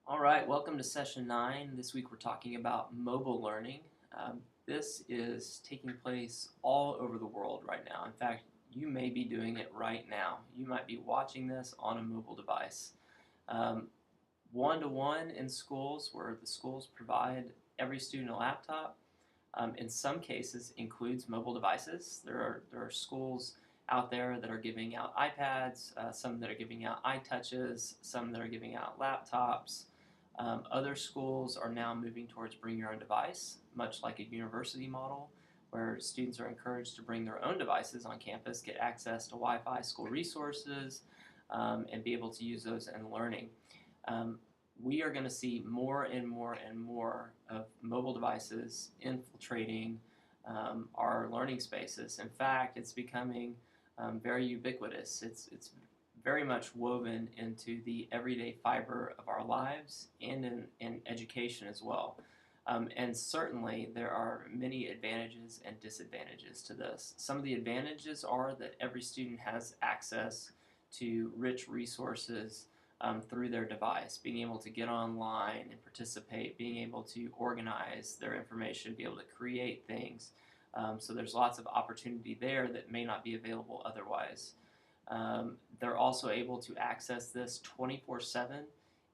All right, welcome to session 9. This week we're talking about mobile learning. This is taking place all over the world right now. In fact, you may be doing it right now. You might be watching this on a mobile device. Um, One-to-one in schools, where the schools provide every student a laptop, in some cases includes mobile devices. There are schools out there that are giving out iPads, some that are giving out iTouches, some that are giving out laptops. Other schools are now moving towards bring your own device, much like a university model, where students are encouraged to bring their own devices on campus, get access to Wi-Fi, school resources, and be able to use those in learning. Um, we are going to see more and more and more of mobile devices infiltrating our learning spaces. In fact, it's becoming very ubiquitous. It's very much woven into the everyday fiber of our lives and in education as well. And certainly, there are many advantages and disadvantages to this. Some of the advantages are that every student has access to rich resources through their device, being able to get online and participate, being able to organize their information, be able to create things. So there's lots of opportunity there that may not be available otherwise. They're also able to access this 24/7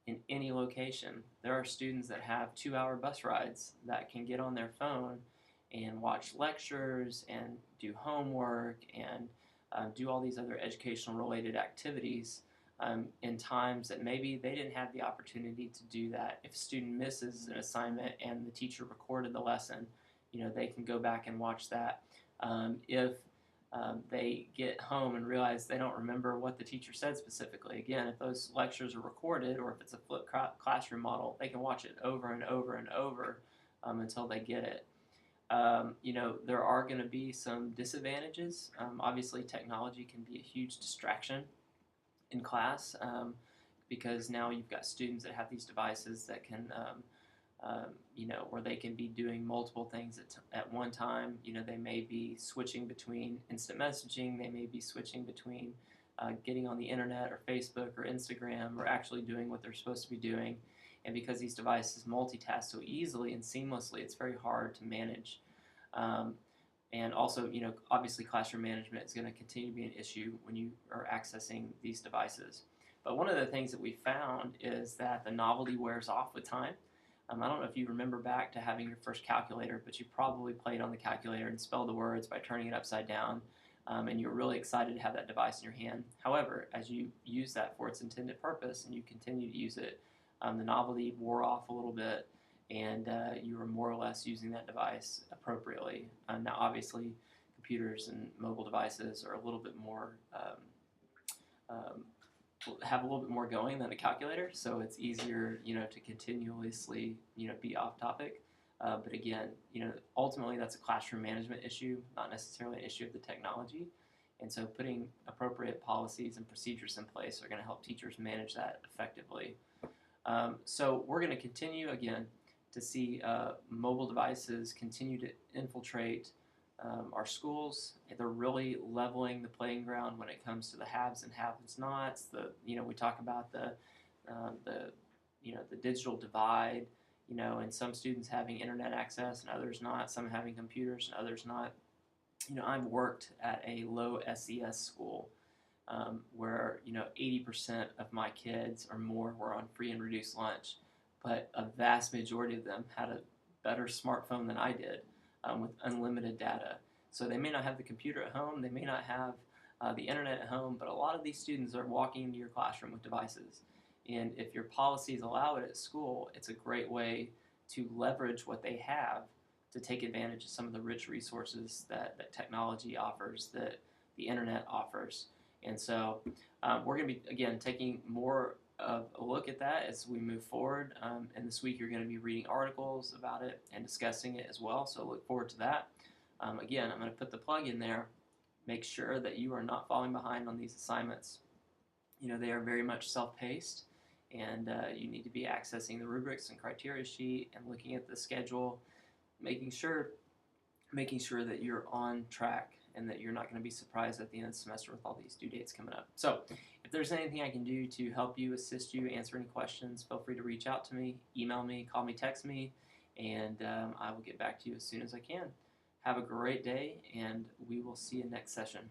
in any location. There are students that have 2-hour bus rides that can get on their phone and watch lectures and do homework and do all these other educational related activities in times that maybe they didn't have the opportunity to do that. If a student misses an assignment and the teacher recorded the lesson, they can go back and watch that. If they get home and realize they don't remember what the teacher said specifically. Again, if those lectures are recorded or if it's a flipped classroom model, they can watch it over and over and over until they get it. There are going to be some disadvantages. Obviously, technology can be a huge distraction in class because now you've got students that have these devices that can where they can be doing multiple things at one time. They may be switching between instant messaging, they may be switching between getting on the internet or Facebook or Instagram or actually doing what they're supposed to be doing. And because these devices multitask so easily and seamlessly, it's very hard to manage. And also, obviously classroom management is going to continue to be an issue when you are accessing these devices. But one of the things that we found is that the novelty wears off with time. I don't know if you remember back to having your first calculator, but you probably played on the calculator and spelled the words by turning it upside down, and you were really excited to have that device in your hand. However, as you use that for its intended purpose and you continue to use it, the novelty wore off a little bit, and you were more or less using that device appropriately. Now, obviously, computers and mobile devices are a little bit more um, have a little bit more going than a calculator, so it's easier, to continuously, be off topic. But again, ultimately that's a classroom management issue, not necessarily an issue of the technology. And so putting appropriate policies and procedures in place are going to help teachers manage that effectively. So we're going to continue again to see mobile devices continue to infiltrate our schools. They're really leveling the playing ground when it comes to the haves and have-nots. We talk about the digital divide. And some students having internet access and others not. Some having computers and others not. I've worked at a low SES school where 80% of my kids or more were on free and reduced lunch, but a vast majority of them had a better smartphone than I did with unlimited data. So they may not have the computer at home, they may not have the internet at home, but a lot of these students are walking into your classroom with devices. And if your policies allow it at school, it's a great way to leverage what they have to take advantage of some of the rich resources that technology offers, that the internet offers. And so we're going to be, again, taking more of a look at that as we move forward. And this week you're going to be reading articles about it and discussing it as well, so look forward to that. Again, I'm going to put the plug in there. Make sure that you are not falling behind on these assignments. They are very much self-paced, and you need to be accessing the rubrics and criteria sheet and looking at the schedule, making sure that you're on track and that you're not going to be surprised at the end of the semester with all these due dates coming up. So if there's anything I can do to help you, assist you, answer any questions, feel free to reach out to me, email me, call me, text me, and I will get back to you as soon as I can. Have a great day, and we will see you next session.